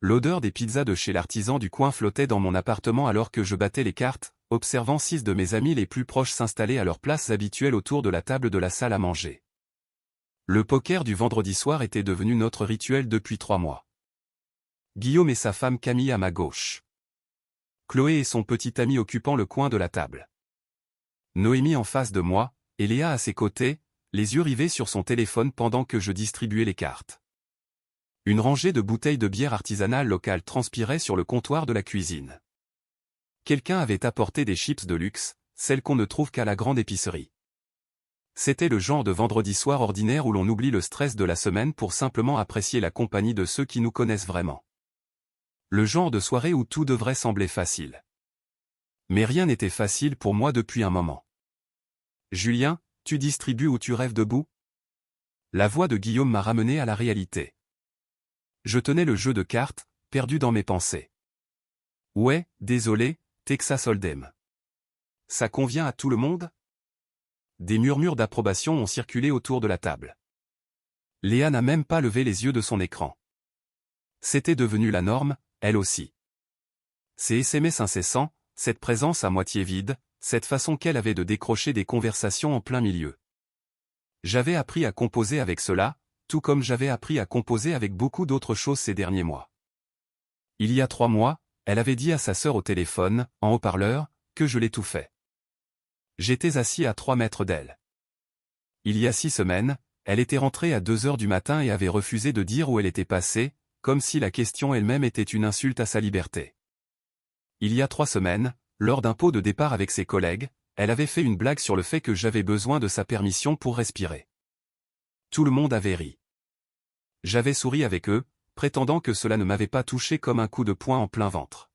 L'odeur des pizzas de chez l'artisan du coin flottait dans mon appartement alors que je battais les cartes, observant 6 de mes amis les plus proches s'installer à leurs places habituelles autour de la table de la salle à manger. Le poker du vendredi soir était devenu notre rituel depuis 3 mois. Guillaume et sa femme Camille à ma gauche. Chloé et son petit ami occupant le coin de la table. Noémie en face de moi, et Léa à ses côtés, les yeux rivés sur son téléphone pendant que je distribuais les cartes. Une rangée de bouteilles de bière artisanale locale transpirait sur le comptoir de la cuisine. Quelqu'un avait apporté des chips de luxe, celles qu'on ne trouve qu'à la grande épicerie. C'était le genre de vendredi soir ordinaire où l'on oublie le stress de la semaine pour simplement apprécier la compagnie de ceux qui nous connaissent vraiment. Le genre de soirée où tout devrait sembler facile. Mais rien n'était facile pour moi depuis un moment. Julien, tu distribues ou tu rêves debout? La voix de Guillaume m'a ramené à la réalité. Je tenais le jeu de cartes, perdu dans mes pensées. Ouais, désolé, Texas Hold'em. Ça convient à tout le monde? Des murmures d'approbation ont circulé autour de la table. Léa n'a même pas levé les yeux de son écran. C'était devenu la norme, elle aussi. Ces SMS incessants, cette présence à moitié vide, cette façon qu'elle avait de décrocher des conversations en plein milieu. J'avais appris à composer avec cela, tout comme j'avais appris à composer avec beaucoup d'autres choses ces derniers mois. Il y a 3 mois, elle avait dit à sa sœur au téléphone, en haut-parleur, que je l'étouffais. J'étais assis à 3 mètres d'elle. Il y a 6 semaines, elle était rentrée à 2 heures du matin et avait refusé de dire où elle était passée, comme si la question elle-même était une insulte à sa liberté. Il y a 3 semaines, lors d'un pot de départ avec ses collègues, elle avait fait une blague sur le fait que j'avais besoin de sa permission pour respirer. Tout le monde avait ri. J'avais souri avec eux, prétendant que cela ne m'avait pas touché comme un coup de poing en plein ventre.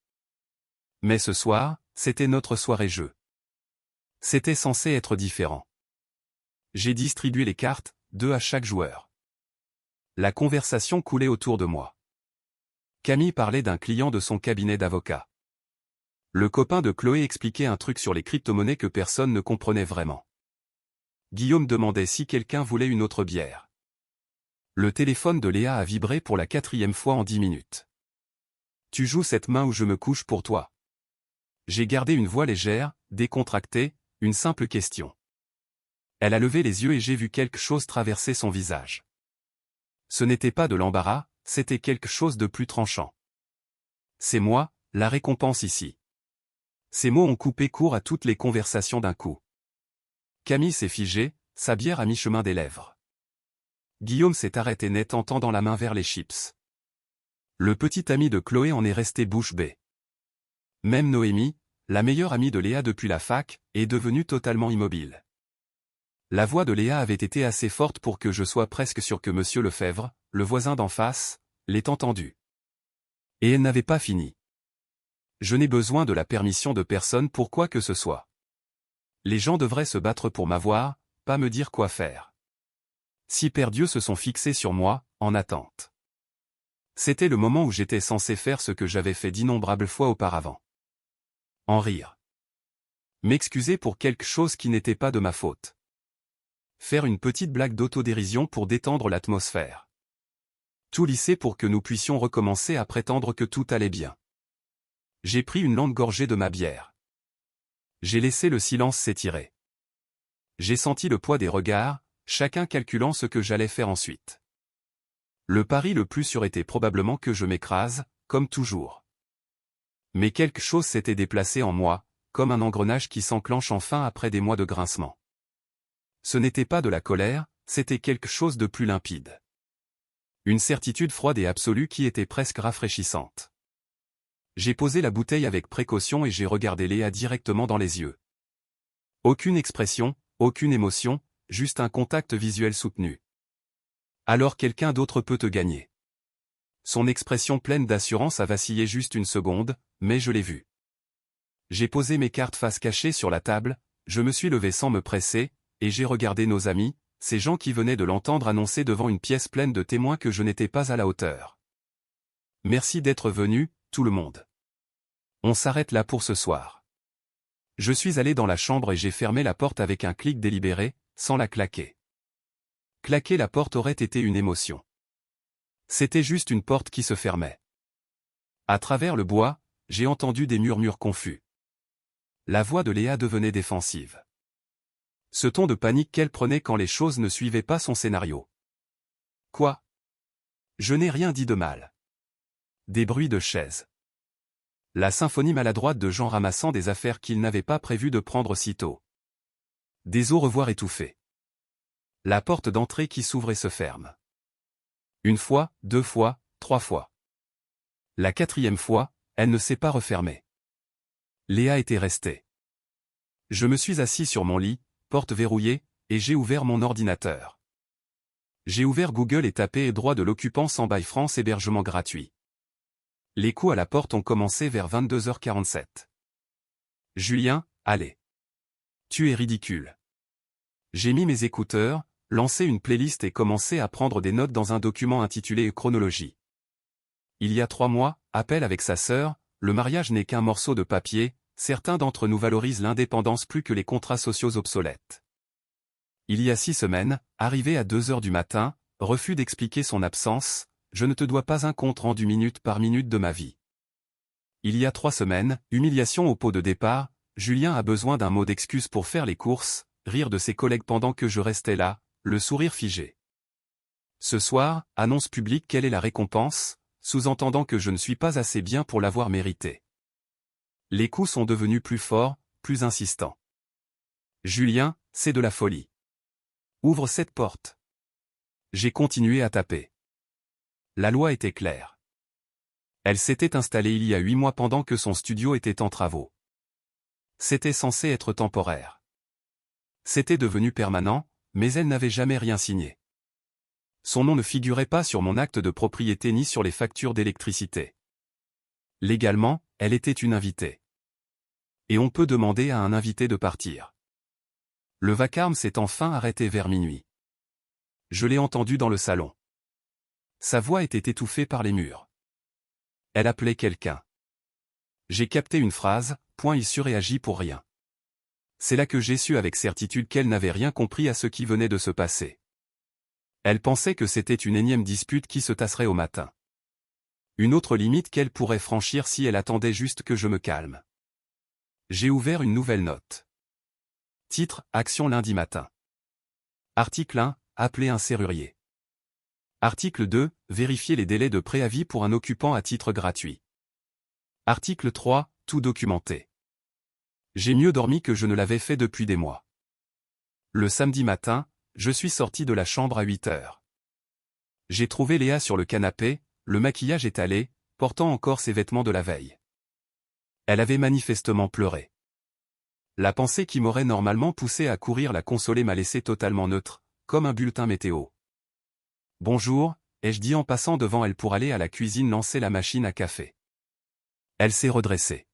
Mais ce soir, c'était notre soirée-jeu. C'était censé être différent. J'ai distribué les cartes, 2 à chaque joueur. La conversation coulait autour de moi. Camille parlait d'un client de son cabinet d'avocat. Le copain de Chloé expliquait un truc sur les crypto-monnaies que personne ne comprenait vraiment. Guillaume demandait si quelqu'un voulait une autre bière. Le téléphone de Léa a vibré pour la 4e fois en 10 minutes. Tu joues cette main ou je me couche pour toi? J'ai gardé une voix légère, décontractée, une simple question. Elle a levé les yeux et j'ai vu quelque chose traverser son visage. Ce n'était pas de l'embarras, c'était quelque chose de plus tranchant. C'est moi, la récompense ici. Ces mots ont coupé court à toutes les conversations d'un coup. Camille s'est figée, sa bière à mi-chemin des lèvres. Guillaume s'est arrêté net en tendant la main vers les chips. Le petit ami de Chloé en est resté bouche bée. Même Noémie, la meilleure amie de Léa depuis la fac, est devenue totalement immobile. La voix de Léa avait été assez forte pour que je sois presque sûr que Monsieur Lefebvre, le voisin d'en face, l'ait entendue. Et elle n'avait pas fini. Je n'ai besoin de la permission de personne pour quoi que ce soit. Les gens devraient se battre pour m'avoir, pas me dire quoi faire. 6 paires d'yeux se sont fixés sur moi, en attente. C'était le moment où j'étais censé faire ce que j'avais fait d'innombrables fois auparavant. En rire. M'excuser pour quelque chose qui n'était pas de ma faute. Faire une petite blague d'autodérision pour détendre l'atmosphère. Tout lisser pour que nous puissions recommencer à prétendre que tout allait bien. J'ai pris une lente gorgée de ma bière. J'ai laissé le silence s'étirer. J'ai senti le poids des regards, chacun calculant ce que j'allais faire ensuite. Le pari le plus sûr était probablement que je m'écrase, comme toujours. Mais quelque chose s'était déplacé en moi, comme un engrenage qui s'enclenche enfin après des mois de grincement. Ce n'était pas de la colère, c'était quelque chose de plus limpide. Une certitude froide et absolue qui était presque rafraîchissante. J'ai posé la bouteille avec précaution et j'ai regardé Léa directement dans les yeux. Aucune expression, aucune émotion, juste un contact visuel soutenu. Alors quelqu'un d'autre peut te gagner. Son expression pleine d'assurance a vacillé juste une seconde, mais je l'ai vue. J'ai posé mes cartes face cachée sur la table, je me suis levé sans me presser, et j'ai regardé nos amis, ces gens qui venaient de l'entendre annoncer devant une pièce pleine de témoins que je n'étais pas à la hauteur. Merci d'être venus, tout le monde. On s'arrête là pour ce soir. Je suis allé dans la chambre et j'ai fermé la porte avec un clic délibéré, sans la claquer. Claquer la porte aurait été une émotion. C'était juste une porte qui se fermait. À travers le bois, j'ai entendu des murmures confus. La voix de Léa devenait défensive. Ce ton de panique qu'elle prenait quand les choses ne suivaient pas son scénario. Quoi? Je n'ai rien dit de mal. Des bruits de chaises. La symphonie maladroite de Jean ramassant des affaires qu'il n'avait pas prévu de prendre si tôt. Des au revoir étouffés. La porte d'entrée qui s'ouvre et se ferme. Une fois, 2 fois, 3 fois. La 4e fois, elle ne s'est pas refermée. Léa était restée. Je me suis assis sur mon lit, porte verrouillée, et j'ai ouvert mon ordinateur. J'ai ouvert Google et tapé droit de l'occupant sans bail France hébergement gratuit. Les coups à la porte ont commencé vers 22h47. Julien, allez. Tu es ridicule. J'ai mis mes écouteurs, lancé une playlist et commencé à prendre des notes dans un document intitulé Chronologie. Il y a 3 mois, appel avec sa sœur, le mariage n'est qu'un morceau de papier, certains d'entre nous valorisent l'indépendance plus que les contrats sociaux obsolètes. Il y a 6 semaines, arrivé à 2h du matin, refus d'expliquer son absence, je ne te dois pas un compte rendu minute par minute de ma vie. Il y a 3 semaines, humiliation au pot de départ, Julien a besoin d'un mot d'excuse pour faire les courses, rire de ses collègues pendant que je restais là, le sourire figé. Ce soir, annonce publique quelle est la récompense, sous-entendant que je ne suis pas assez bien pour l'avoir mérité. Les coups sont devenus plus forts, plus insistants. Julien, c'est de la folie. Ouvre cette porte. J'ai continué à taper. La loi était claire. Elle s'était installée il y a 8 mois pendant que son studio était en travaux. C'était censé être temporaire. C'était devenu permanent, mais elle n'avait jamais rien signé. Son nom ne figurait pas sur mon acte de propriété ni sur les factures d'électricité. Légalement, elle était une invitée. Et on peut demander à un invité de partir. Le vacarme s'est enfin arrêté vers minuit. Je l'ai entendu dans le salon. Sa voix était étouffée par les murs. Elle appelait quelqu'un. J'ai capté une phrase, point il surréagit pour rien. C'est là que j'ai su avec certitude qu'elle n'avait rien compris à ce qui venait de se passer. Elle pensait que c'était une énième dispute qui se tasserait au matin. Une autre limite qu'elle pourrait franchir si elle attendait juste que je me calme. J'ai ouvert une nouvelle note. Titre, action lundi matin. Article 1, appeler un serrurier. Article 2, vérifier les délais de préavis pour un occupant à titre gratuit. Article 3, tout documenter. J'ai mieux dormi que je ne l'avais fait depuis des mois. Le samedi matin, je suis sorti de la chambre à 8h. J'ai trouvé Léa sur le canapé, le maquillage étalé, portant encore ses vêtements de la veille. Elle avait manifestement pleuré. La pensée qui m'aurait normalement poussé à courir la consoler m'a laissé totalement neutre, comme un bulletin météo. Bonjour, ai-je dit en passant devant elle pour aller à la cuisine lancer la machine à café. Elle s'est redressée.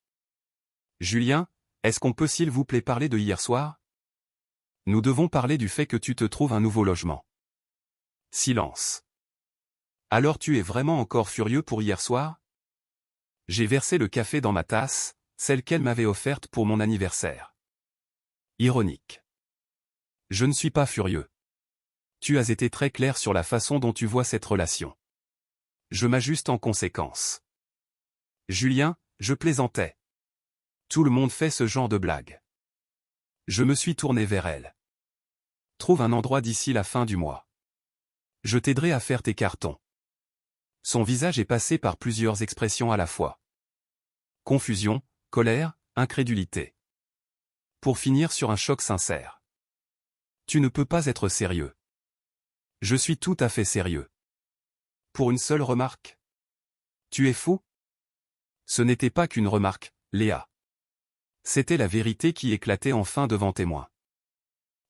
Julien, est-ce qu'on peut s'il vous plaît parler de hier soir? Nous devons parler du fait que tu te trouves un nouveau logement. Silence. Alors tu es vraiment encore furieux pour hier soir? J'ai versé le café dans ma tasse, celle qu'elle m'avait offerte pour mon anniversaire. Ironique. Je ne suis pas furieux. Tu as été très clair sur la façon dont tu vois cette relation. Je m'ajuste en conséquence. Julien, je plaisantais. Tout le monde fait ce genre de blague. Je me suis tourné vers elle. Trouve un endroit d'ici la fin du mois. Je t'aiderai à faire tes cartons. Son visage est passé par plusieurs expressions à la fois. Confusion, colère, incrédulité. Pour finir sur un choc sincère. Tu ne peux pas être sérieux. Je suis tout à fait sérieux. Pour une seule remarque. Tu es fou? Ce n'était pas qu'une remarque, Léa. C'était la vérité qui éclatait enfin devant témoin.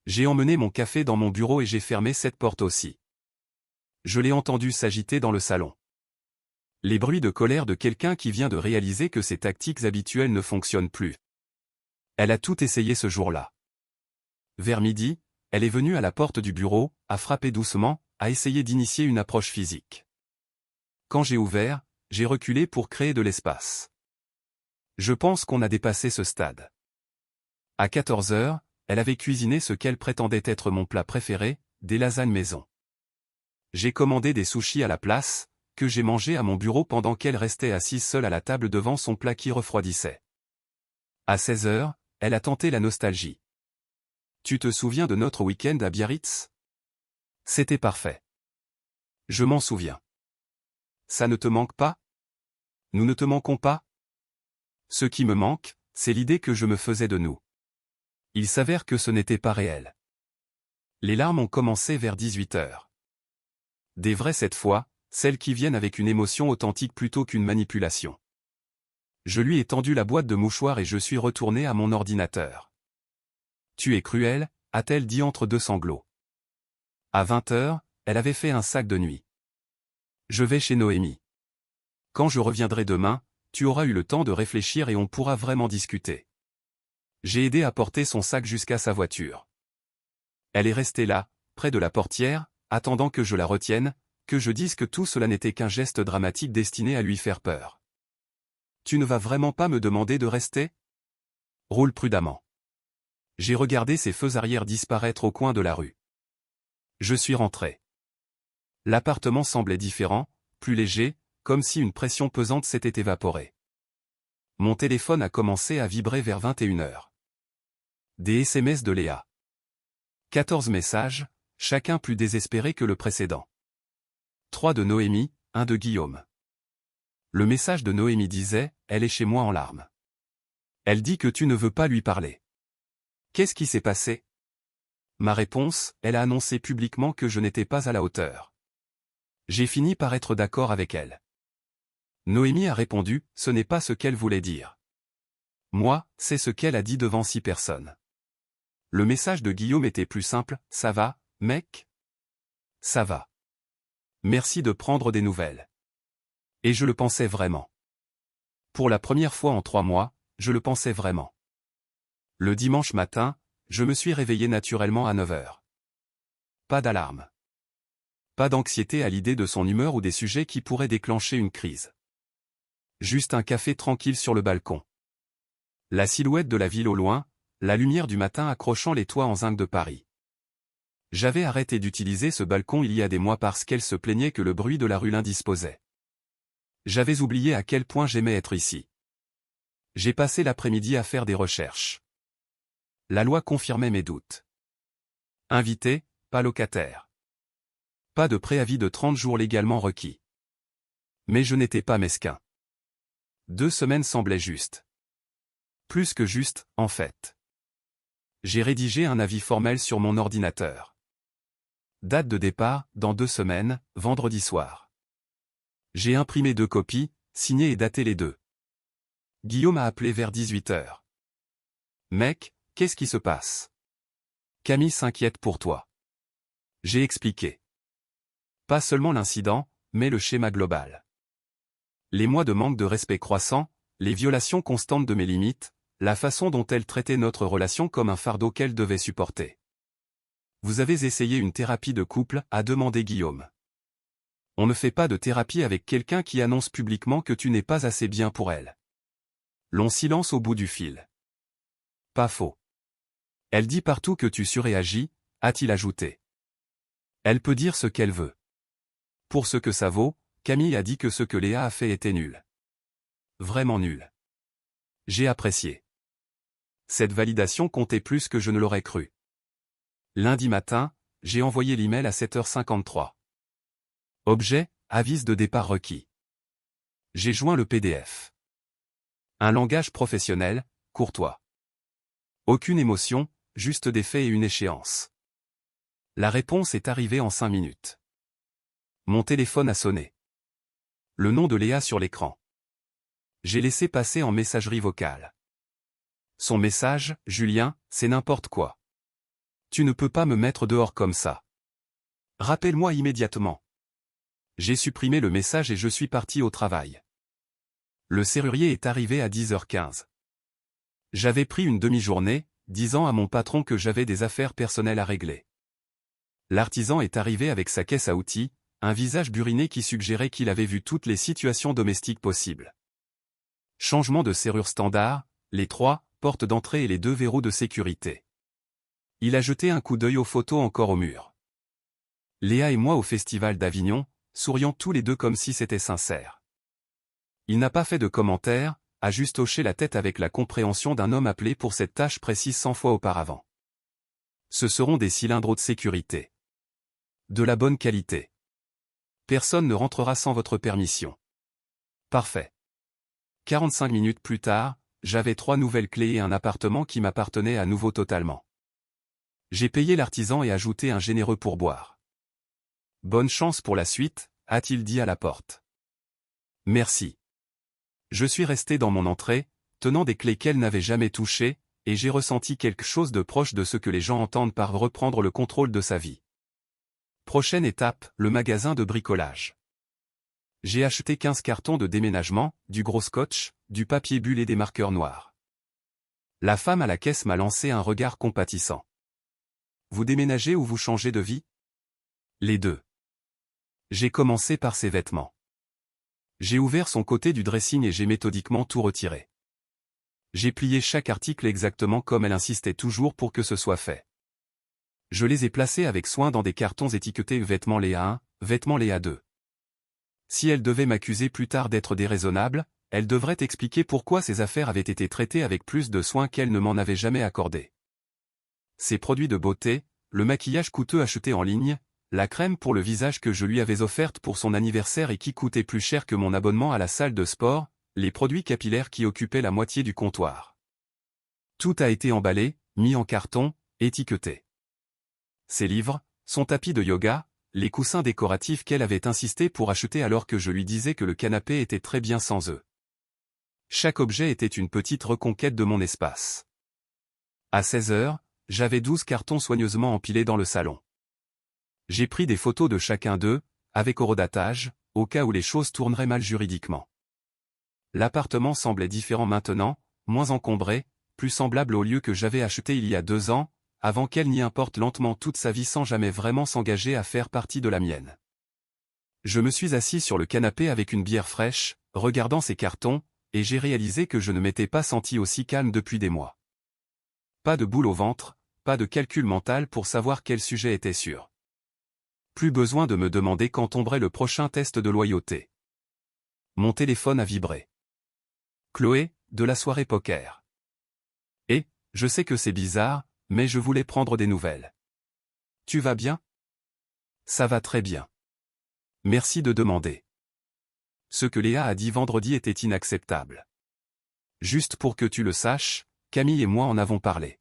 J'ai emmené mon café dans mon bureau et j'ai fermé cette porte aussi. Je l'ai entendu s'agiter dans le salon. Les bruits de colère de quelqu'un qui vient de réaliser que ses tactiques habituelles ne fonctionnent plus. Elle a tout essayé ce jour-là. Vers midi, elle est venue à la porte du bureau, a frappé doucement, a essayé d'initier une approche physique. Quand j'ai ouvert, j'ai reculé pour créer de l'espace. Je pense qu'on a dépassé ce stade. À 14h, elle avait cuisiné ce qu'elle prétendait être mon plat préféré, des lasagnes maison. J'ai commandé des sushis à la place, que j'ai mangé à mon bureau pendant qu'elle restait assise seule à la table devant son plat qui refroidissait. À 16 heures, elle a tenté la nostalgie. Tu te souviens de notre week-end à Biarritz? C'était parfait. Je m'en souviens. Ça ne te manque pas? Nous ne te manquons pas? Ce qui me manque, c'est l'idée que je me faisais de nous. Il s'avère que ce n'était pas réel. Les larmes ont commencé vers 18 heures. Des vraies cette fois, celles qui viennent avec une émotion authentique plutôt qu'une manipulation. Je lui ai tendu la boîte de mouchoirs et je suis retourné à mon ordinateur. Tu es cruelle, a-t-elle dit entre deux sanglots. À 20 heures, elle avait fait un sac de nuit. Je vais chez Noémie. Quand je reviendrai demain, tu auras eu le temps de réfléchir et on pourra vraiment discuter. J'ai aidé à porter son sac jusqu'à sa voiture. Elle est restée là, près de la portière, attendant que je la retienne, que je dise que tout cela n'était qu'un geste dramatique destiné à lui faire peur. Tu ne vas vraiment pas me demander de rester? Roule prudemment. J'ai regardé ses feux arrière disparaître au coin de la rue. Je suis rentré. L'appartement semblait différent, plus léger, comme si une pression pesante s'était évaporée. Mon téléphone a commencé à vibrer vers 21 heures. Des SMS de Léa. 14 messages, chacun plus désespéré que le précédent. 3 de Noémie, 1 de Guillaume. Le message de Noémie disait « Elle est chez moi en larmes. Elle dit que tu ne veux pas lui parler. Qu'est-ce qui s'est passé ?» Ma réponse, elle a annoncé publiquement que je n'étais pas à la hauteur. J'ai fini par être d'accord avec elle. Noémie a répondu « Ce n'est pas ce qu'elle voulait dire. » Moi, c'est ce qu'elle a dit devant 6 personnes. Le message de Guillaume était plus simple « Ça va, mec ? Ça va. Merci de prendre des nouvelles. » Et je le pensais vraiment. Pour la première fois en 3 mois, je le pensais vraiment. Le dimanche matin, je me suis réveillé naturellement à 9 heures. Pas d'alarme. Pas d'anxiété à l'idée de son humeur ou des sujets qui pourraient déclencher une crise. Juste un café tranquille sur le balcon. La silhouette de la ville au loin, la lumière du matin accrochant les toits en zinc de Paris. J'avais arrêté d'utiliser ce balcon il y a des mois parce qu'elle se plaignait que le bruit de la rue l'indisposait. J'avais oublié à quel point j'aimais être ici. J'ai passé l'après-midi à faire des recherches. La loi confirmait mes doutes. Invité, pas locataire. Pas de préavis de 30 jours légalement requis. Mais je n'étais pas mesquin. 2 semaines semblaient justes. Plus que juste, en fait. J'ai rédigé un avis formel sur mon ordinateur. Date de départ, dans 2 semaines, vendredi soir. J'ai imprimé 2 copies, signé et daté les 2. Guillaume a appelé vers 18 heures. Mec, qu'est-ce qui se passe? Camille s'inquiète pour toi. J'ai expliqué. Pas seulement l'incident, mais le schéma global. Les mois de manque de respect croissant, les violations constantes de mes limites, la façon dont elle traitait notre relation comme un fardeau qu'elle devait supporter. Vous avez essayé une thérapie de couple, a demandé Guillaume. On ne fait pas de thérapie avec quelqu'un qui annonce publiquement que tu n'es pas assez bien pour elle. Long silence au bout du fil. Pas faux. Elle dit partout que tu surréagis, a-t-il ajouté. Elle peut dire ce qu'elle veut. Pour ce que ça vaut, Camille a dit que ce que Léa a fait était nul. Vraiment nul. J'ai apprécié. Cette validation comptait plus que je ne l'aurais cru. Lundi matin, j'ai envoyé l'email à 7h53. Objet, avis de départ requis. J'ai joint le PDF. Un langage professionnel, courtois. Aucune émotion, juste des faits et une échéance. La réponse est arrivée en 5 minutes. Mon téléphone a sonné. Le nom de Léa sur l'écran. J'ai laissé passer en messagerie vocale. Son message, Julien, c'est n'importe quoi. Tu ne peux pas me mettre dehors comme ça. Rappelle-moi immédiatement. J'ai supprimé le message et je suis parti au travail. Le serrurier est arrivé à 10h15. J'avais pris une demi-journée, disant à mon patron que j'avais des affaires personnelles à régler. L'artisan est arrivé avec sa caisse à outils, un visage buriné qui suggérait qu'il avait vu toutes les situations domestiques possibles. Changement de serrure standard, les 3 portes d'entrée et les 2 verrous de sécurité. Il a jeté un coup d'œil aux photos encore au mur. Léa et moi au Festival d'Avignon, souriant tous les deux comme si c'était sincère. Il n'a pas fait de commentaire, a juste hoché la tête avec la compréhension d'un homme appelé pour cette tâche précise 100 fois auparavant. Ce seront des cylindres de sécurité. De la bonne qualité. Personne ne rentrera sans votre permission. Parfait. 45 minutes plus tard, j'avais 3 nouvelles clés et un appartement qui m'appartenait à nouveau totalement. J'ai payé l'artisan et ajouté un généreux pourboire. Bonne chance pour la suite, a-t-il dit à la porte. Merci. Je suis resté dans mon entrée, tenant des clés qu'elle n'avait jamais touchées, et j'ai ressenti quelque chose de proche de ce que les gens entendent par reprendre le contrôle de sa vie. Prochaine étape, le magasin de bricolage. J'ai acheté 15 cartons de déménagement, du gros scotch, du papier bulle et des marqueurs noirs. La femme à la caisse m'a lancé un regard compatissant. Vous déménagez ou vous changez de vie? Les deux. J'ai commencé par ses vêtements. J'ai ouvert son côté du dressing et j'ai méthodiquement tout retiré. J'ai plié chaque article exactement comme elle insistait toujours pour que ce soit fait. Je les ai placés avec soin dans des cartons étiquetés vêtements Léa 1, vêtements Léa 2. Si elle devait m'accuser plus tard d'être déraisonnable, elle devrait expliquer pourquoi ces affaires avaient été traitées avec plus de soin qu'elle ne m'en avait jamais accordé. Ses produits de beauté, le maquillage coûteux acheté en ligne, la crème pour le visage que je lui avais offerte pour son anniversaire et qui coûtait plus cher que mon abonnement à la salle de sport, les produits capillaires qui occupaient la moitié du comptoir. Tout a été emballé, mis en carton, étiqueté. Ses livres, son tapis de yoga, les coussins décoratifs qu'elle avait insisté pour acheter alors que je lui disais que le canapé était très bien sans eux. Chaque objet était une petite reconquête de mon espace. À 16 heures, j'avais 12 cartons soigneusement empilés dans le salon. J'ai pris des photos de chacun d'eux, avec horodatage, au cas où les choses tourneraient mal juridiquement. L'appartement semblait différent maintenant, moins encombré, plus semblable au lieu que j'avais acheté il y a 2 ans, avant qu'elle n'y importe lentement toute sa vie sans jamais vraiment s'engager à faire partie de la mienne. Je me suis assis sur le canapé avec une bière fraîche, regardant ces cartons, et j'ai réalisé que je ne m'étais pas senti aussi calme depuis des mois. Pas de boule au ventre, pas de calcul mental pour savoir quel sujet était sûr. Plus besoin de me demander quand tomberait le prochain test de loyauté. Mon téléphone a vibré. Chloé, de la soirée poker. Et, je sais que c'est bizarre, mais je voulais prendre des nouvelles. Tu vas bien? Ça va très bien. Merci de demander. Ce que Léa a dit vendredi était inacceptable. Juste pour que tu le saches, Camille et moi en avons parlé.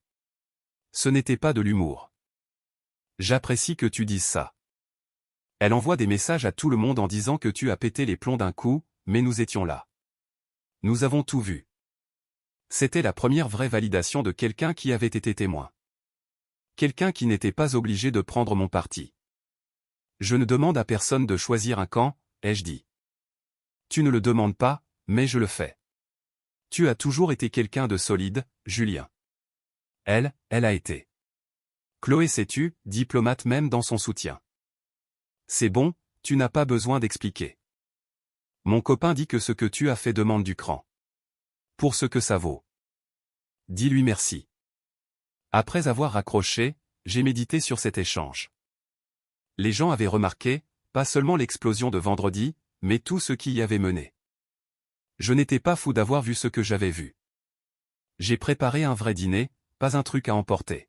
Ce n'était pas de l'humour. J'apprécie que tu dises ça. Elle envoie des messages à tout le monde en disant que tu as pété les plombs d'un coup, mais nous étions là. Nous avons tout vu. C'était la première vraie validation de quelqu'un qui avait été témoin. Quelqu'un qui n'était pas obligé de prendre mon parti. Je ne demande à personne de choisir un camp, ai-je dit. Tu ne le demandes pas, mais je le fais. Tu as toujours été quelqu'un de solide, Julien. Elle a été. Chloé sais-tu, diplomate même dans son soutien. C'est bon, tu n'as pas besoin d'expliquer. Mon copain dit que ce que tu as fait demande du cran. Pour ce que ça vaut. Dis-lui merci. Après avoir raccroché, j'ai médité sur cet échange. Les gens avaient remarqué, pas seulement l'explosion de vendredi, mais tout ce qui y avait mené. Je n'étais pas fou d'avoir vu ce que j'avais vu. J'ai préparé un vrai dîner, pas un truc à emporter.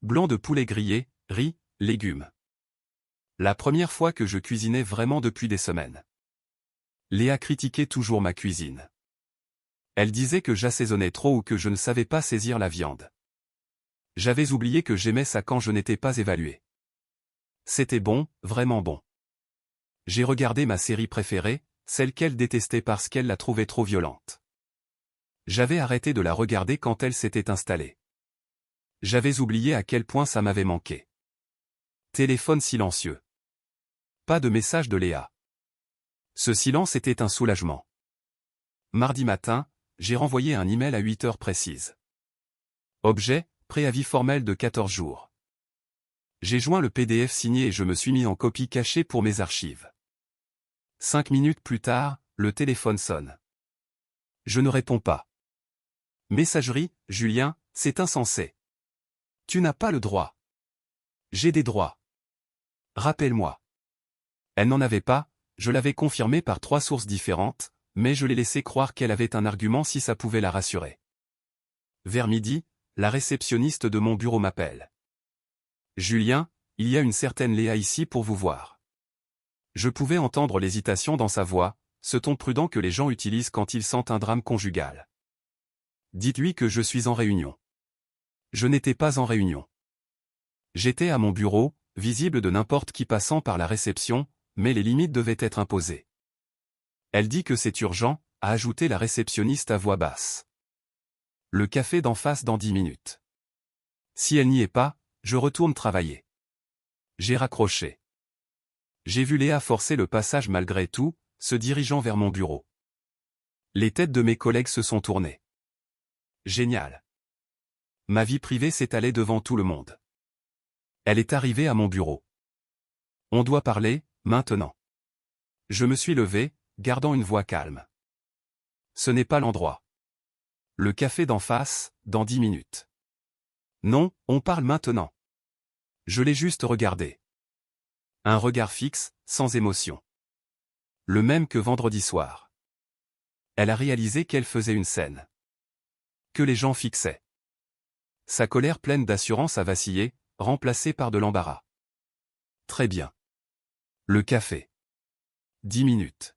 Blanc de poulet grillé, riz, légumes. La première fois que je cuisinais vraiment depuis des semaines. Léa critiquait toujours ma cuisine. Elle disait que j'assaisonnais trop ou que je ne savais pas saisir la viande. J'avais oublié que j'aimais ça quand je n'étais pas évalué. C'était bon, vraiment bon. J'ai regardé ma série préférée, celle qu'elle détestait parce qu'elle la trouvait trop violente. J'avais arrêté de la regarder quand elle s'était installée. J'avais oublié à quel point ça m'avait manqué. Téléphone silencieux. Pas de message de Léa. Ce silence était un soulagement. Mardi matin, j'ai renvoyé un email à 8 heures précises. Objet, préavis formel de 14 jours. J'ai joint le PDF signé et je me suis mis en copie cachée pour mes archives. 5 minutes plus tard, le téléphone sonne. Je ne réponds pas. Messagerie, Julien, c'est insensé. Tu n'as pas le droit. J'ai des droits. Rappelle-moi. Elle n'en avait pas, je l'avais confirmé par 3 sources différentes, mais je l'ai laissé croire qu'elle avait un argument si ça pouvait la rassurer. Vers midi, la réceptionniste de mon bureau m'appelle. Julien, il y a une certaine Léa ici pour vous voir. Je pouvais entendre l'hésitation dans sa voix, ce ton prudent que les gens utilisent quand ils sentent un drame conjugal. Dites-lui que je suis en réunion. Je n'étais pas en réunion. J'étais à mon bureau, visible de n'importe qui passant par la réception, mais les limites devaient être imposées. Elle dit que c'est urgent, a ajouté la réceptionniste à voix basse. Le café d'en face dans 10 minutes. Si elle n'y est pas, je retourne travailler. J'ai raccroché. J'ai vu Léa forcer le passage malgré tout, se dirigeant vers mon bureau. Les têtes de mes collègues se sont tournées. Génial. Ma vie privée s'étalait devant tout le monde. Elle est arrivée à mon bureau. On doit parler, maintenant. Je me suis levé, gardant une voix calme. Ce n'est pas l'endroit. Le café d'en face, dans 10 minutes. Non, on parle maintenant. Je l'ai juste regardé. Un regard fixe, sans émotion. Le même que vendredi soir. Elle a réalisé qu'elle faisait une scène. Que les gens fixaient. Sa colère pleine d'assurance a vacillé, remplacée par de l'embarras. Très bien. Le café. 10 minutes.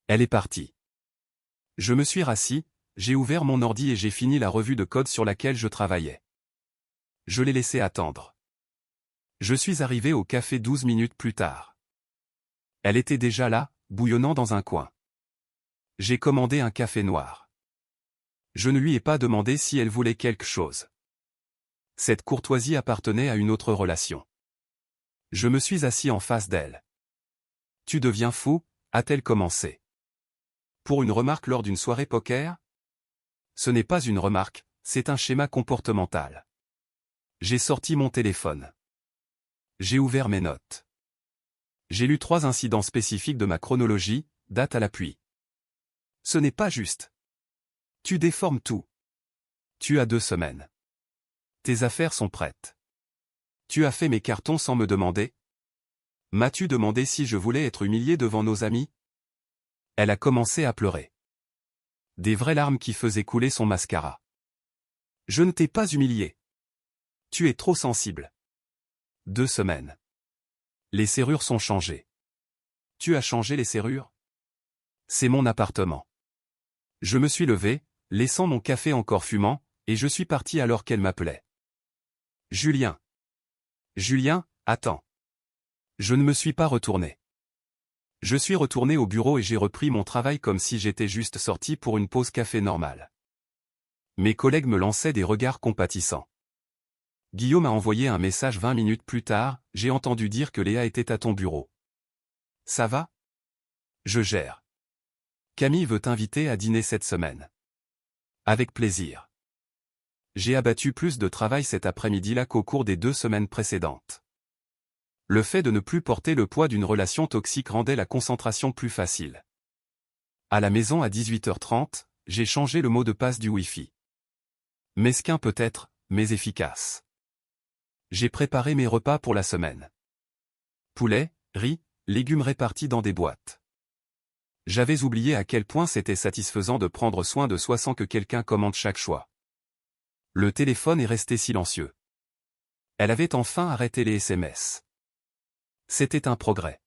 Elle est partie. Je me suis rassis, j'ai ouvert mon ordi et j'ai fini la revue de code sur laquelle je travaillais. Je l'ai laissé attendre. Je suis arrivé au café 12 minutes plus tard. Elle était déjà là, bouillonnant dans un coin. J'ai commandé un café noir. Je ne lui ai pas demandé si elle voulait quelque chose. Cette courtoisie appartenait à une autre relation. Je me suis assis en face d'elle. « Tu deviens fou » a-t-elle commencé. Pour une remarque lors d'une soirée poker ? Ce n'est pas une remarque, c'est un schéma comportemental. J'ai sorti mon téléphone. J'ai ouvert mes notes. J'ai lu 3 incidents spécifiques de ma chronologie, date à l'appui. Ce n'est pas juste. Tu déformes tout. Tu as 2 semaines. Tes affaires sont prêtes. Tu as fait mes cartons sans me demander ? M'as-tu demandé si je voulais être humilié devant nos amis ? Elle a commencé à pleurer. Des vraies larmes qui faisaient couler son mascara. Je ne t'ai pas humilié. Tu es trop sensible. 2 semaines. Les serrures sont changées. Tu as changé les serrures ? C'est mon appartement. Je me suis levé, laissant mon café encore fumant, et je suis parti alors qu'elle m'appelait. Julien. Julien, attends. Je ne me suis pas retourné. Je suis retourné au bureau et j'ai repris mon travail comme si j'étais juste sorti pour une pause café normale. Mes collègues me lançaient des regards compatissants. Guillaume a envoyé un message 20 minutes plus tard, j'ai entendu dire que Léa était à ton bureau. Ça va ? Je gère. Camille veut t'inviter à dîner cette semaine. Avec plaisir. J'ai abattu plus de travail cet après-midi-là qu'au cours des 2 semaines précédentes. Le fait de ne plus porter le poids d'une relation toxique rendait la concentration plus facile. À la maison à 18h30, j'ai changé le mot de passe du Wi-Fi. Mesquin peut-être, mais efficace. J'ai préparé mes repas pour la semaine. Poulet, riz, légumes répartis dans des boîtes. J'avais oublié à quel point c'était satisfaisant de prendre soin de soi sans que quelqu'un commande chaque choix. Le téléphone est resté silencieux. Elle avait enfin arrêté les SMS. C'était un progrès.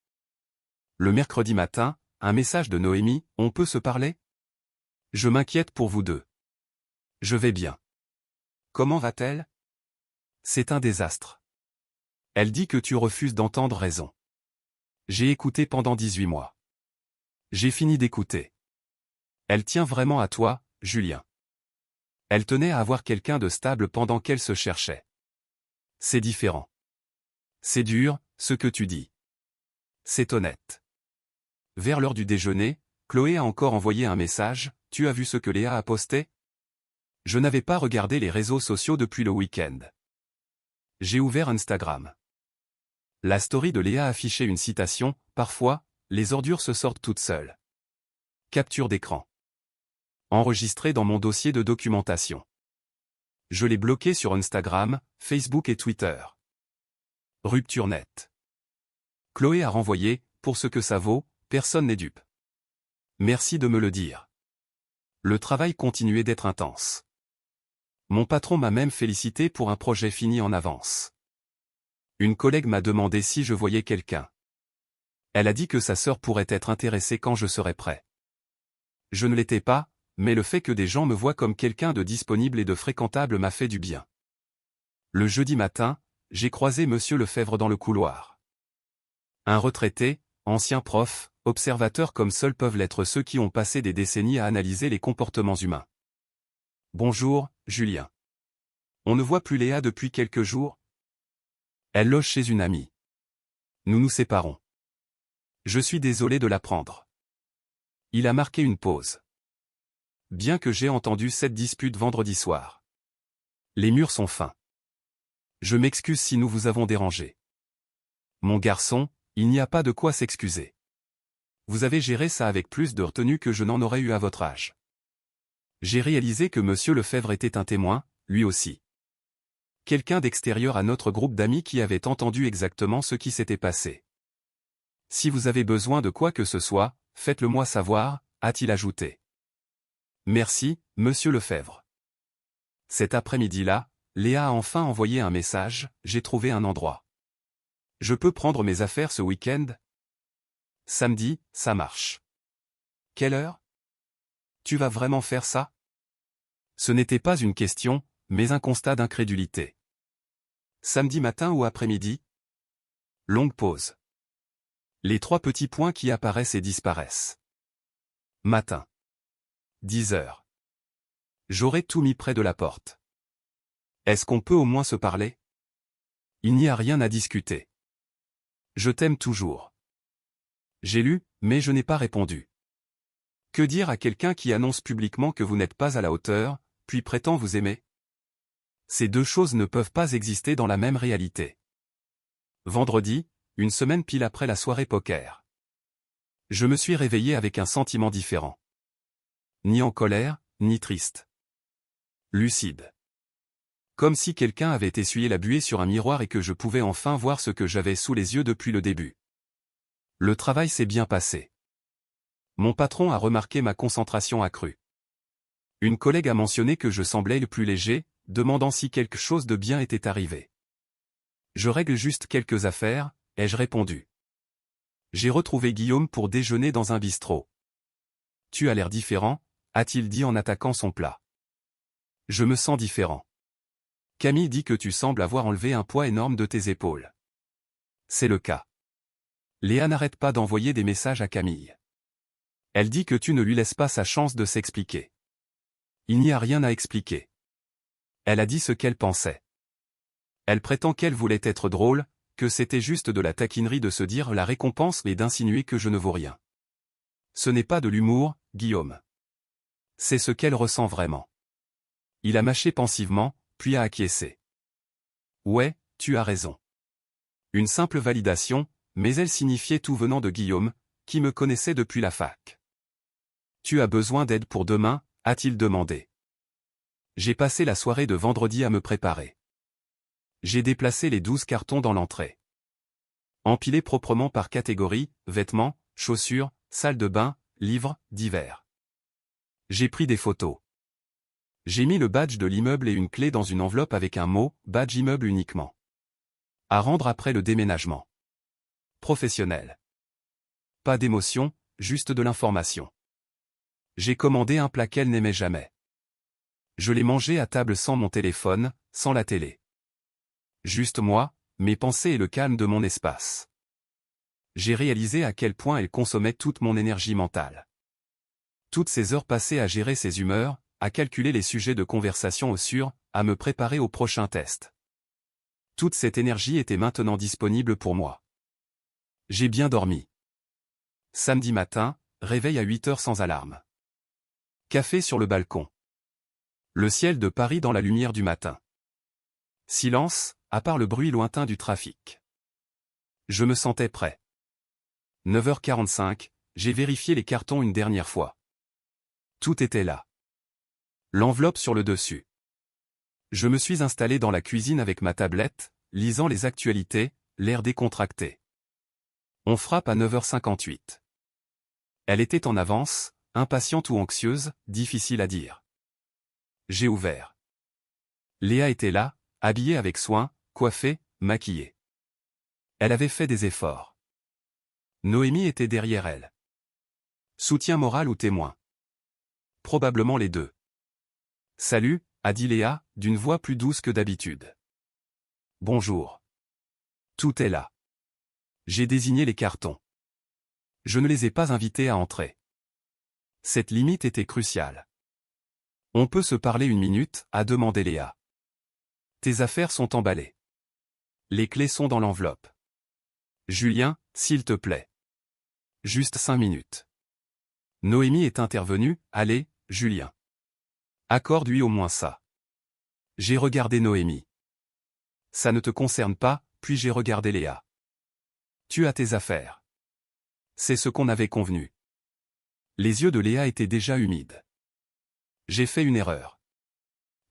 Le mercredi matin, un message de Noémie, « On peut se parler ? Je m'inquiète pour vous deux. » Je vais bien. Comment va-t-elle ? C'est un désastre. Elle dit que tu refuses d'entendre raison. J'ai écouté pendant 18 mois. J'ai fini d'écouter. Elle tient vraiment à toi, Julien. Elle tenait à avoir quelqu'un de stable pendant qu'elle se cherchait. C'est différent. C'est dur, ce que tu dis. C'est honnête. Vers l'heure du déjeuner, Chloé a encore envoyé un message, « Tu as vu ce que Léa a posté ? » Je n'avais pas regardé les réseaux sociaux depuis le week-end. J'ai ouvert Instagram. La story de Léa affichait une citation, « Parfois, les ordures se sortent toutes seules. » Capture d'écran. Enregistré dans mon dossier de documentation. Je l'ai bloqué sur Instagram, Facebook et Twitter. Rupture nette. Chloé a renvoyé, pour ce que ça vaut, personne n'est dupe. Merci de me le dire. Le travail continuait d'être intense. Mon patron m'a même félicité pour un projet fini en avance. Une collègue m'a demandé si je voyais quelqu'un. Elle a dit que sa sœur pourrait être intéressée quand je serais prêt. Je ne l'étais pas, mais le fait que des gens me voient comme quelqu'un de disponible et de fréquentable m'a fait du bien. Le jeudi matin, j'ai croisé Monsieur Lefebvre dans le couloir. Un retraité, ancien prof, observateur comme seuls peuvent l'être ceux qui ont passé des décennies à analyser les comportements humains. Bonjour, Julien. On ne voit plus Léa depuis quelques jours. Elle loge chez une amie. Nous nous séparons. Je suis désolé de l'apprendre. Il a marqué une pause. Bien que j'ai entendu cette dispute vendredi soir. Les murs sont fins. Je m'excuse si nous vous avons dérangé. Mon garçon, il n'y a pas de quoi s'excuser. Vous avez géré ça avec plus de retenue que je n'en aurais eu à votre âge. J'ai réalisé que Monsieur Lefebvre était un témoin, lui aussi. Quelqu'un d'extérieur à notre groupe d'amis qui avait entendu exactement ce qui s'était passé. Si vous avez besoin de quoi que ce soit, faites-le moi savoir, a-t-il ajouté. Merci, Monsieur Lefebvre. Cet après-midi-là, Léa a enfin envoyé un message, j'ai trouvé un endroit. Je peux prendre mes affaires ce week-end? Samedi, ça marche. Quelle heure? Tu vas vraiment faire ça? Ce n'était pas une question, mais un constat d'incrédulité. Samedi matin ou après-midi? Longue pause. Les 3 petits points qui apparaissent et disparaissent. Matin. 10 heures. J'aurais tout mis près de la porte. Est-ce qu'on peut au moins se parler? Il n'y a rien à discuter. Je t'aime toujours. J'ai lu, mais je n'ai pas répondu. Que dire à quelqu'un qui annonce publiquement que vous n'êtes pas à la hauteur, puis prétend vous aimer? Ces deux choses ne peuvent pas exister dans la même réalité. Vendredi, une semaine pile après la soirée poker. Je me suis réveillé avec un sentiment différent. Ni en colère, ni triste. Lucide. Comme si quelqu'un avait essuyé la buée sur un miroir et que je pouvais enfin voir ce que j'avais sous les yeux depuis le début. Le travail s'est bien passé. Mon patron a remarqué ma concentration accrue. Une collègue a mentionné que je semblais le plus léger, demandant si quelque chose de bien était arrivé. Je règle juste quelques affaires, ai-je répondu. J'ai retrouvé Guillaume pour déjeuner dans un bistrot. Tu as l'air différent, a-t-il dit en attaquant son plat. Je me sens différent. Camille dit que tu sembles avoir enlevé un poids énorme de tes épaules. C'est le cas. Léa n'arrête pas d'envoyer des messages à Camille. Elle dit que tu ne lui laisses pas sa chance de s'expliquer. Il n'y a rien à expliquer. Elle a dit ce qu'elle pensait. Elle prétend qu'elle voulait être drôle, que c'était juste de la taquinerie de se dire la récompense et d'insinuer que je ne vaux rien. Ce n'est pas de l'humour, Guillaume. C'est ce qu'elle ressent vraiment. Il a mâché pensivement, puis a acquiescé. Ouais, tu as raison. Une simple validation, mais elle signifiait tout venant de Guillaume, qui me connaissait depuis la fac. Tu as besoin d'aide pour demain, a-t-il demandé. J'ai passé la soirée de vendredi à me préparer. J'ai déplacé les 12 cartons dans l'entrée. Empilés proprement par catégorie, vêtements, chaussures, salle de bain, livres, divers. J'ai pris des photos. J'ai mis le badge de l'immeuble et une clé dans une enveloppe avec un mot, badge immeuble uniquement. À rendre après le déménagement. Professionnel. Pas d'émotion, juste de l'information. J'ai commandé un plat qu'elle n'aimait jamais. Je l'ai mangé à table sans mon téléphone, sans la télé. Juste moi, mes pensées et le calme de mon espace. J'ai réalisé à quel point elle consommait toute mon énergie mentale. Toutes ces heures passées à gérer ses humeurs, à calculer les sujets de conversation au sûr, à me préparer au prochain test. Toute cette énergie était maintenant disponible pour moi. J'ai bien dormi. Samedi matin, réveil à 8 heures sans alarme. Café sur le balcon. Le ciel de Paris dans la lumière du matin. Silence, à part le bruit lointain du trafic. Je me sentais prêt. 9h45, j'ai vérifié les cartons une dernière fois. Tout était là. L'enveloppe sur le dessus. Je me suis installé dans la cuisine avec ma tablette, lisant les actualités, l'air décontracté. On frappe à 9h58. Elle était en avance, impatiente ou anxieuse, difficile à dire. J'ai ouvert. Léa était là, habillée avec soin, coiffée, maquillée. Elle avait fait des efforts. Noémie était derrière elle. Soutien moral ou témoin? Probablement les deux. Salut, a dit Léa, d'une voix plus douce que d'habitude. Bonjour. Tout est là. J'ai désigné les cartons. Je ne les ai pas invités à entrer. Cette limite était cruciale. On peut se parler une minute, a demandé Léa. Tes affaires sont emballées. Les clés sont dans l'enveloppe. Julien, s'il te plaît. Juste 5 minutes. Noémie est intervenue, allez, Julien. Accorde-lui au moins ça. J'ai regardé Noémie. Ça ne te concerne pas, puis j'ai regardé Léa. Tu as tes affaires. C'est ce qu'on avait convenu. Les yeux de Léa étaient déjà humides. J'ai fait une erreur.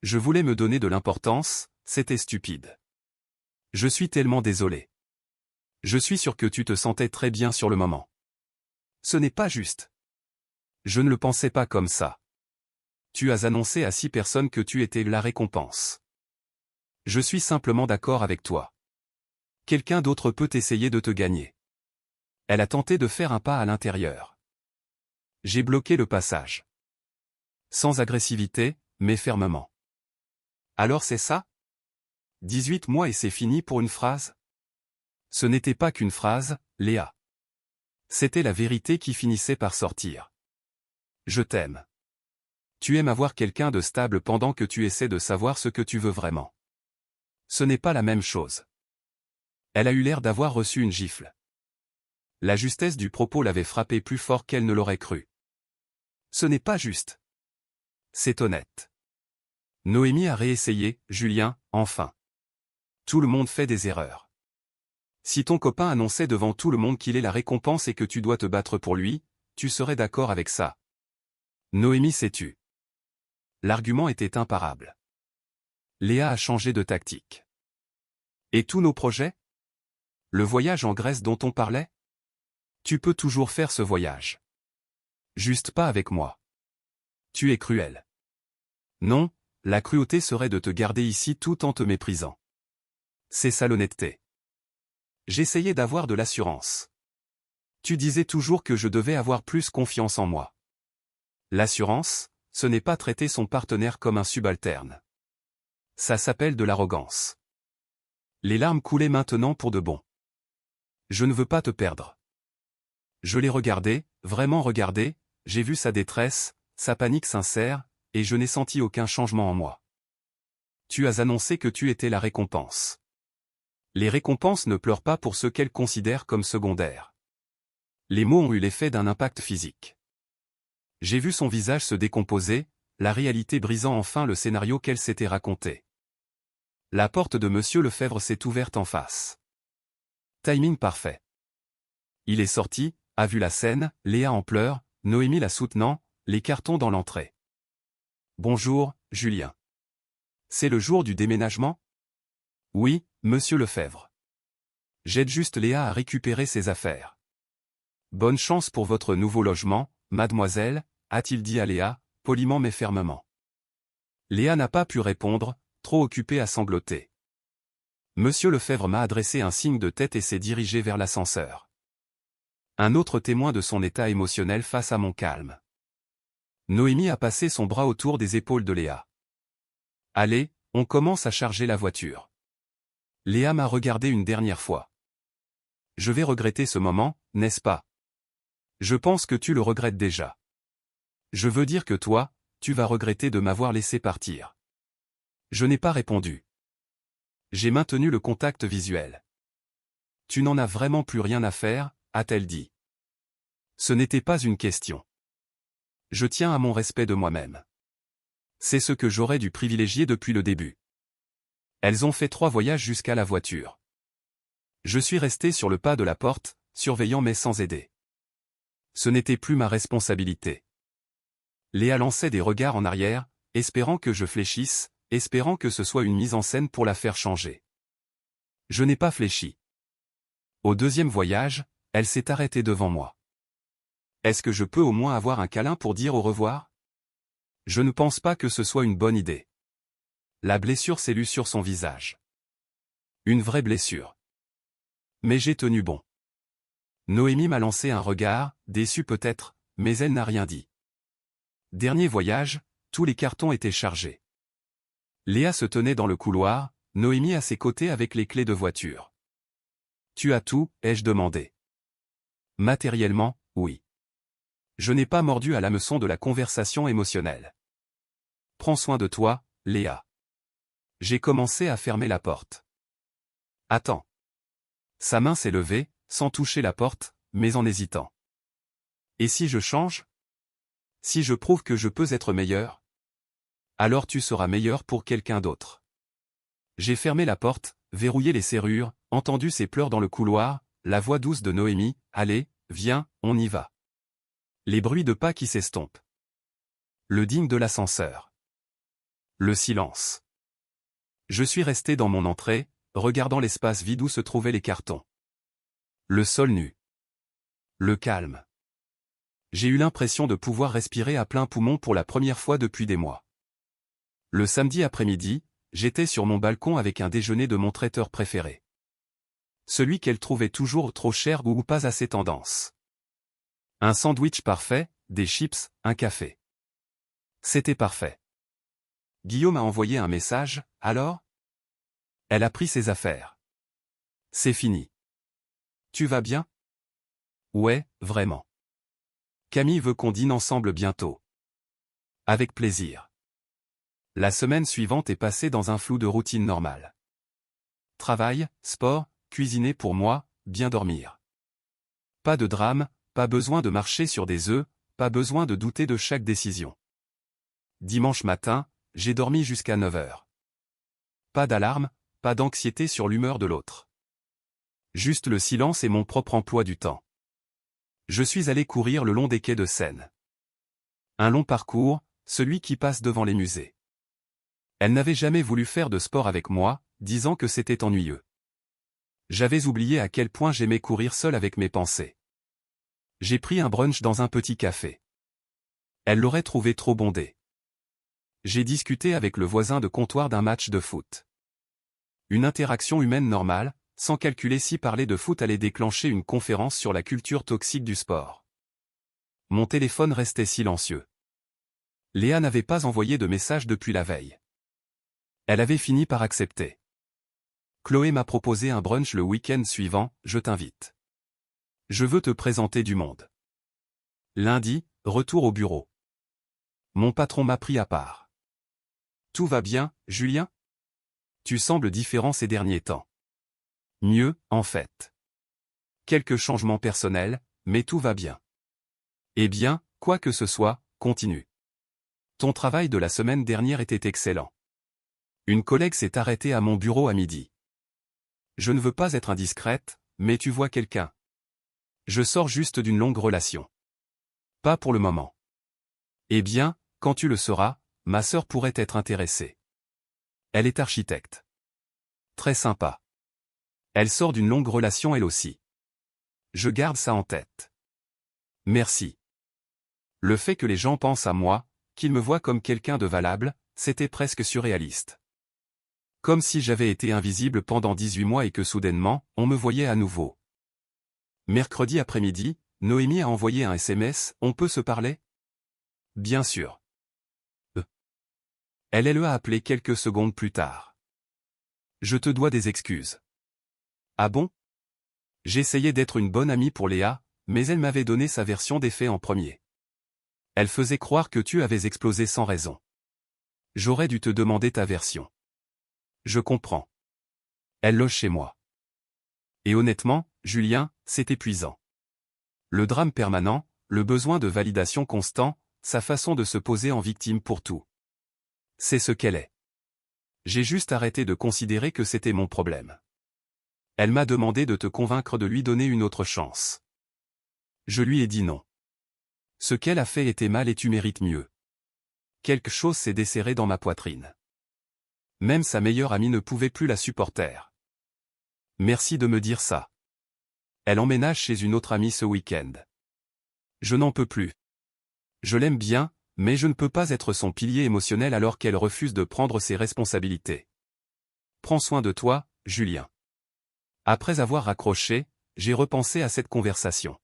Je voulais me donner de l'importance, c'était stupide. Je suis tellement désolé. Je suis sûr que tu te sentais très bien sur le moment. Ce n'est pas juste. Je ne le pensais pas comme ça. Tu as annoncé à 6 personnes que tu étais la récompense. Je suis simplement d'accord avec toi. Quelqu'un d'autre peut essayer de te gagner. Elle a tenté de faire un pas à l'intérieur. J'ai bloqué le passage. Sans agressivité, mais fermement. Alors c'est ça? 18 mois et c'est fini pour une phrase? Ce n'était pas qu'une phrase, Léa. C'était la vérité qui finissait par sortir. Je t'aime. Tu aimes avoir quelqu'un de stable pendant que tu essaies de savoir ce que tu veux vraiment. Ce n'est pas la même chose. Elle a eu l'air d'avoir reçu une gifle. La justesse du propos l'avait frappée plus fort qu'elle ne l'aurait cru. Ce n'est pas juste. C'est honnête. Noémie a réessayé, Julien, enfin. Tout le monde fait des erreurs. Si ton copain annonçait devant tout le monde qu'il est la récompense et que tu dois te battre pour lui, tu serais d'accord avec ça. Noémie s'est tue. L'argument était imparable. Léa a changé de tactique. Et tous nos projets? Le voyage en Grèce dont on parlait? Tu peux toujours faire ce voyage. Juste pas avec moi. Tu es cruel. Non, la cruauté serait de te garder ici tout en te méprisant. C'est ça l'honnêteté. J'essayais d'avoir de l'assurance. Tu disais toujours que je devais avoir plus confiance en moi. L'assurance, ce n'est pas traiter son partenaire comme un subalterne. Ça s'appelle de l'arrogance. Les larmes coulaient maintenant pour de bon. Je ne veux pas te perdre. Je l'ai regardé, vraiment regardé, j'ai vu sa détresse, sa panique sincère, et je n'ai senti aucun changement en moi. Tu as annoncé que tu étais la récompense. Les récompenses ne pleurent pas pour ceux qu'elles considèrent comme secondaires. Les mots ont eu l'effet d'un impact physique. J'ai vu son visage se décomposer, la réalité brisant enfin le scénario qu'elle s'était raconté. La porte de Monsieur Lefebvre s'est ouverte en face. Timing parfait. Il est sorti, a vu la scène, Léa en pleurs, Noémie la soutenant, les cartons dans l'entrée. Bonjour, Julien. C'est le jour du déménagement? Oui, Monsieur Lefebvre. J'aide juste Léa à récupérer ses affaires. Bonne chance pour votre nouveau logement, mademoiselle, a-t-il dit à Léa, poliment mais fermement. Léa n'a pas pu répondre, trop occupée à sangloter. Monsieur Lefebvre m'a adressé un signe de tête et s'est dirigé vers l'ascenseur. Un autre témoin de son état émotionnel face à mon calme. Noémie a passé son bras autour des épaules de Léa. Allez, on commence à charger la voiture. Léa m'a regardé une dernière fois. Je vais regretter ce moment, n'est-ce pas? Je pense que tu le regrettes déjà. Je veux dire que toi, tu vas regretter de m'avoir laissé partir. Je n'ai pas répondu. J'ai maintenu le contact visuel. Tu n'en as vraiment plus rien à faire, a-t-elle dit. Ce n'était pas une question. Je tiens à mon respect de moi-même. C'est ce que j'aurais dû privilégier depuis le début. Elles ont fait 3 voyages jusqu'à la voiture. Je suis resté sur le pas de la porte, surveillant mais sans aider. Ce n'était plus ma responsabilité. Léa lançait des regards en arrière, espérant que je fléchisse, espérant que ce soit une mise en scène pour la faire changer. Je n'ai pas fléchi. Au 2e voyage, Elle s'est arrêtée devant moi. Est-ce que je peux au moins avoir un câlin pour dire au revoir? Je ne pense pas que ce soit une bonne idée. La blessure s'est lue sur son visage. Une vraie blessure. Mais j'ai tenu bon. Noémie m'a lancé un regard, déçu peut-être, mais elle n'a rien dit. Dernier voyage, tous les cartons étaient chargés. Léa se tenait dans le couloir, Noémie à ses côtés avec les clés de voiture. Tu as tout, ai-je demandé. Matériellement, oui. Je n'ai pas mordu à l'hameçon de la conversation émotionnelle. Prends soin de toi, Léa. J'ai commencé à fermer la porte. Attends. Sa main s'est levée, sans toucher la porte, mais en hésitant. Et si je change? Si je prouve que je peux être meilleur? Alors tu seras meilleur pour quelqu'un d'autre. J'ai fermé la porte, verrouillé les serrures, entendu ses pleurs dans le couloir, la voix douce de Noémie, allez, viens, on y va. Les bruits de pas qui s'estompent. Le ding de l'ascenseur. Le silence. Je suis resté dans mon entrée, regardant l'espace vide où se trouvaient les cartons. Le sol nu. Le calme. J'ai eu l'impression de pouvoir respirer à plein poumon pour la première fois depuis des mois. Le samedi après-midi, j'étais sur mon balcon avec un déjeuner de mon traiteur préféré. Celui qu'elle trouvait toujours trop cher ou pas assez tendance. Un sandwich parfait, des chips, un café. C'était parfait. Guillaume a envoyé un message, alors? Elle a pris ses affaires. C'est fini. Tu vas bien? Ouais, vraiment. Camille veut qu'on dîne ensemble bientôt. Avec plaisir. La semaine suivante est passée dans un flou de routine normale. Travail, sport, cuisiner pour moi, bien dormir. Pas de drame, pas besoin de marcher sur des œufs, pas besoin de douter de chaque décision. Dimanche matin, j'ai dormi jusqu'à 9 heures. Pas d'alarme, pas d'anxiété sur l'humeur de l'autre. Juste le silence et mon propre emploi du temps. Je suis allé courir le long des quais de Seine. Un long parcours, celui qui passe devant les musées. Elle n'avait jamais voulu faire de sport avec moi, disant que c'était ennuyeux. J'avais oublié à quel point j'aimais courir seul avec mes pensées. J'ai pris un brunch dans un petit café. Elle l'aurait trouvé trop bondé. J'ai discuté avec le voisin de comptoir d'un match de foot. Une interaction humaine normale, sans calculer si parler de foot allait déclencher une conférence sur la culture toxique du sport. Mon téléphone restait silencieux. Léa n'avait pas envoyé de message depuis la veille. Elle avait fini par accepter. Chloé m'a proposé un brunch le week-end suivant, je t'invite. Je veux te présenter du monde. Lundi, retour au bureau. Mon patron m'a pris à part. Tout va bien, Julien? Tu sembles différent ces derniers temps. Mieux, en fait. Quelques changements personnels, mais tout va bien. Eh bien, quoi que ce soit, continue. Ton travail de la semaine dernière était excellent. Une collègue s'est arrêtée à mon bureau à midi. Je ne veux pas être indiscrète, mais tu vois quelqu'un. Je sors juste d'une longue relation. Pas pour le moment. Eh bien, quand tu le sauras, ma sœur pourrait être intéressée. Elle est architecte. Très sympa. Elle sort d'une longue relation elle aussi. Je garde ça en tête. Merci. Le fait que les gens pensent à moi, qu'ils me voient comme quelqu'un de valable, c'était presque surréaliste. Comme si j'avais été invisible pendant 18 mois et que soudainement, on me voyait à nouveau. Mercredi après-midi, Noémie a envoyé un SMS, on peut se parler? Bien sûr. Elle a appelé quelques secondes plus tard. Je te dois des excuses. Ah bon? J'essayais d'être une bonne amie pour Léa, mais elle m'avait donné sa version des faits en premier. Elle faisait croire que tu avais explosé sans raison. J'aurais dû te demander ta version. Je comprends. Elle loge chez moi. Et honnêtement, Julien, c'est épuisant. Le drame permanent, le besoin de validation constant, sa façon de se poser en victime pour tout. C'est ce qu'elle est. J'ai juste arrêté de considérer que c'était mon problème. Elle m'a demandé de te convaincre de lui donner une autre chance. Je lui ai dit non. Ce qu'elle a fait était mal et tu mérites mieux. Quelque chose s'est desserré dans ma poitrine. Même sa meilleure amie ne pouvait plus la supporter. Merci de me dire ça. Elle emménage chez une autre amie ce week-end. Je n'en peux plus. Je l'aime bien, mais je ne peux pas être son pilier émotionnel alors qu'elle refuse de prendre ses responsabilités. Prends soin de toi, Julien. Après avoir raccroché, j'ai repensé à cette conversation.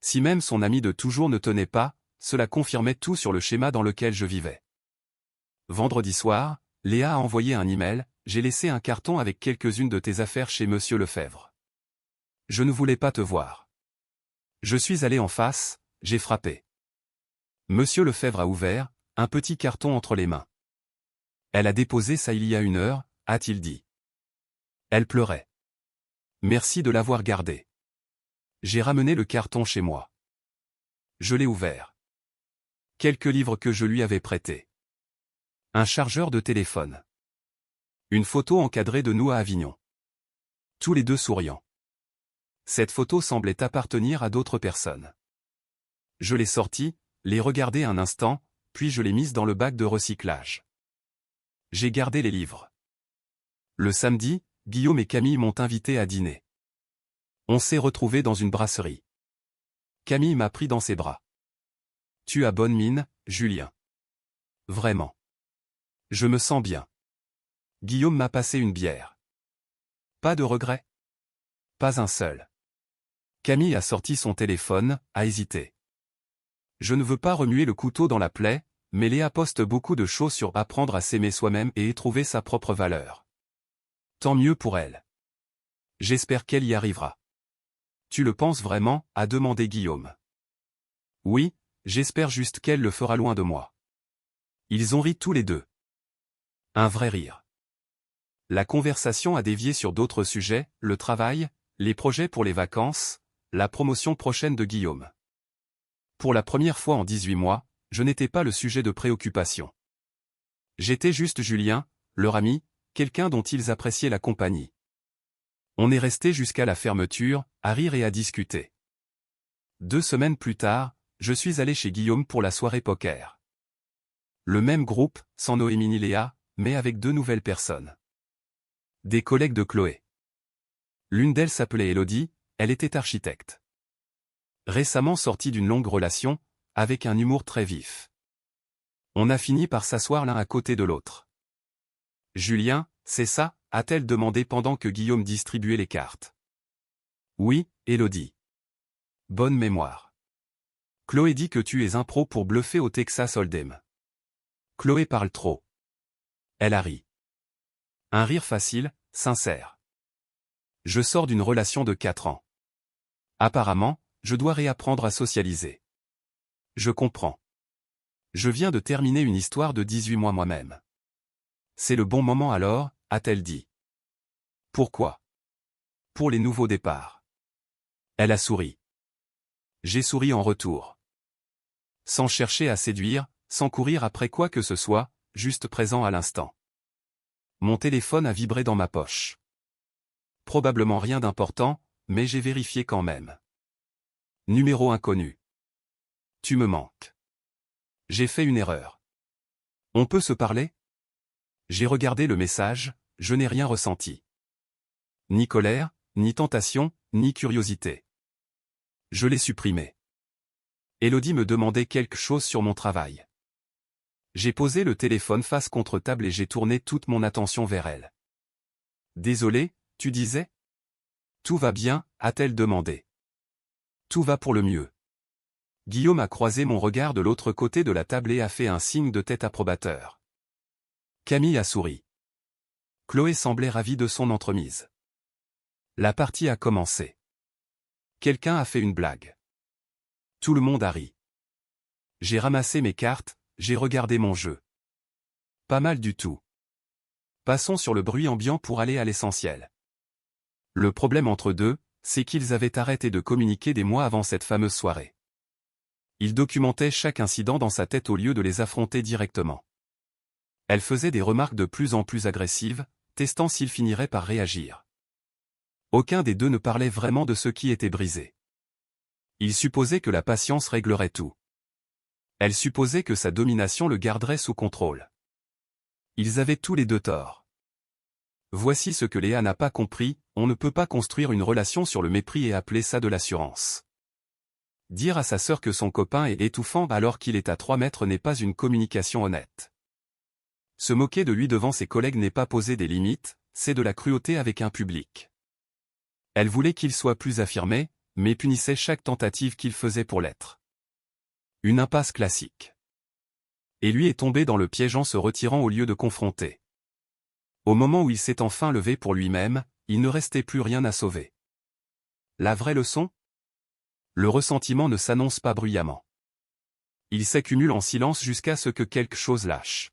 Si même son ami de toujours ne tenait pas, cela confirmait tout sur le schéma dans lequel je vivais. Vendredi soir, Léa a envoyé un email, j'ai laissé un carton avec quelques-unes de tes affaires chez Monsieur Lefebvre. Je ne voulais pas te voir. Je suis allé en face, j'ai frappé. Monsieur Lefebvre a ouvert, un petit carton entre les mains. Elle a déposé ça il y a 1 heure, a-t-il dit. Elle pleurait. Merci de l'avoir gardé. J'ai ramené le carton chez moi. Je l'ai ouvert. Quelques livres que je lui avais prêtés. Un chargeur de téléphone. Une photo encadrée de nous à Avignon. Tous les deux souriants. Cette photo semblait appartenir à d'autres personnes. Je l'ai sortie, l'ai regardée un instant, puis je l'ai mise dans le bac de recyclage. J'ai gardé les livres. Le samedi, Guillaume et Camille m'ont invité à dîner. On s'est retrouvés dans une brasserie. Camille m'a pris dans ses bras. Tu as bonne mine, Julien. Vraiment. Je me sens bien. Guillaume m'a passé une bière. Pas de regret? Pas un seul. Camille a sorti son téléphone, a hésité. Je ne veux pas remuer le couteau dans la plaie, mais Léa poste beaucoup de choses sur apprendre à s'aimer soi-même et trouver sa propre valeur. Tant mieux pour elle. J'espère qu'elle y arrivera. Tu le penses vraiment, a demandé Guillaume. Oui, j'espère juste qu'elle le fera loin de moi. Ils ont ri tous les deux. Un vrai rire. La conversation a dévié sur d'autres sujets, le travail, les projets pour les vacances, la promotion prochaine de Guillaume. Pour la première fois en 18 mois, je n'étais pas le sujet de préoccupation. J'étais juste Julien, leur ami, quelqu'un dont ils appréciaient la compagnie. On est resté jusqu'à la fermeture, à rire et à discuter. 2 semaines plus tard, je suis allé chez Guillaume pour la soirée poker. Le même groupe, sans Noémie ni Léa, mais avec 2 nouvelles personnes. Des collègues de Chloé. L'une d'elles s'appelait Élodie, elle était architecte. Récemment sortie d'une longue relation, avec un humour très vif. On a fini par s'asseoir l'un à côté de l'autre. Julien, c'est ça, a-t-elle demandé pendant que Guillaume distribuait les cartes. Oui, Élodie. Bonne mémoire. Chloé dit que tu es un pro pour bluffer au Texas Hold'em. Chloé parle trop. Elle a ri. Un rire facile, sincère. Je sors d'une relation de 4 ans. Apparemment, je dois réapprendre à socialiser. Je comprends. Je viens de terminer une histoire de 18 mois moi-même. C'est le bon moment alors, a-t-elle dit. Pourquoi? Pour les nouveaux départs. Elle a souri. J'ai souri en retour. Sans chercher à séduire, sans courir après quoi que ce soit, juste présent à l'instant. Mon téléphone a vibré dans ma poche. Probablement rien d'important, mais j'ai vérifié quand même. Numéro inconnu. Tu me manques. J'ai fait une erreur. On peut se parler? J'ai regardé le message, je n'ai rien ressenti. Ni colère, ni tentation, ni curiosité. Je l'ai supprimé. Élodie me demandait quelque chose sur mon travail. J'ai posé le téléphone face contre table et j'ai tourné toute mon attention vers elle. Désolé, tu disais? Tout va bien, a-t-elle demandé. Tout va pour le mieux. Guillaume a croisé mon regard de l'autre côté de la table et a fait un signe de tête approbateur. Camille a souri. Chloé semblait ravie de son entremise. La partie a commencé. Quelqu'un a fait une blague. Tout le monde a ri. J'ai ramassé mes cartes, j'ai regardé mon jeu. Pas mal du tout. Passons sur le bruit ambiant pour aller à l'essentiel. Le problème entre deux, c'est qu'ils avaient arrêté de communiquer des mois avant cette fameuse soirée. Il documentait chaque incident dans sa tête au lieu de les affronter directement. Elle faisait des remarques de plus en plus agressives, testant s'il finirait par réagir. Aucun des deux ne parlait vraiment de ce qui était brisé. Il supposait que la patience réglerait tout. Elle supposait que sa domination le garderait sous contrôle. Ils avaient tous les deux tort. Voici ce que Léa n'a pas compris, on ne peut pas construire une relation sur le mépris et appeler ça de l'assurance. Dire à sa sœur que son copain est étouffant alors qu'il est à 3 mètres n'est pas une communication honnête. Se moquer de lui devant ses collègues n'est pas poser des limites, c'est de la cruauté avec un public. Elle voulait qu'il soit plus affirmé, mais punissait chaque tentative qu'il faisait pour l'être. Une impasse classique. Et lui est tombé dans le piège en se retirant au lieu de confronter. Au moment où il s'est enfin levé pour lui-même, il ne restait plus rien à sauver. La vraie leçon ? Le ressentiment ne s'annonce pas bruyamment. Il s'accumule en silence jusqu'à ce que quelque chose lâche.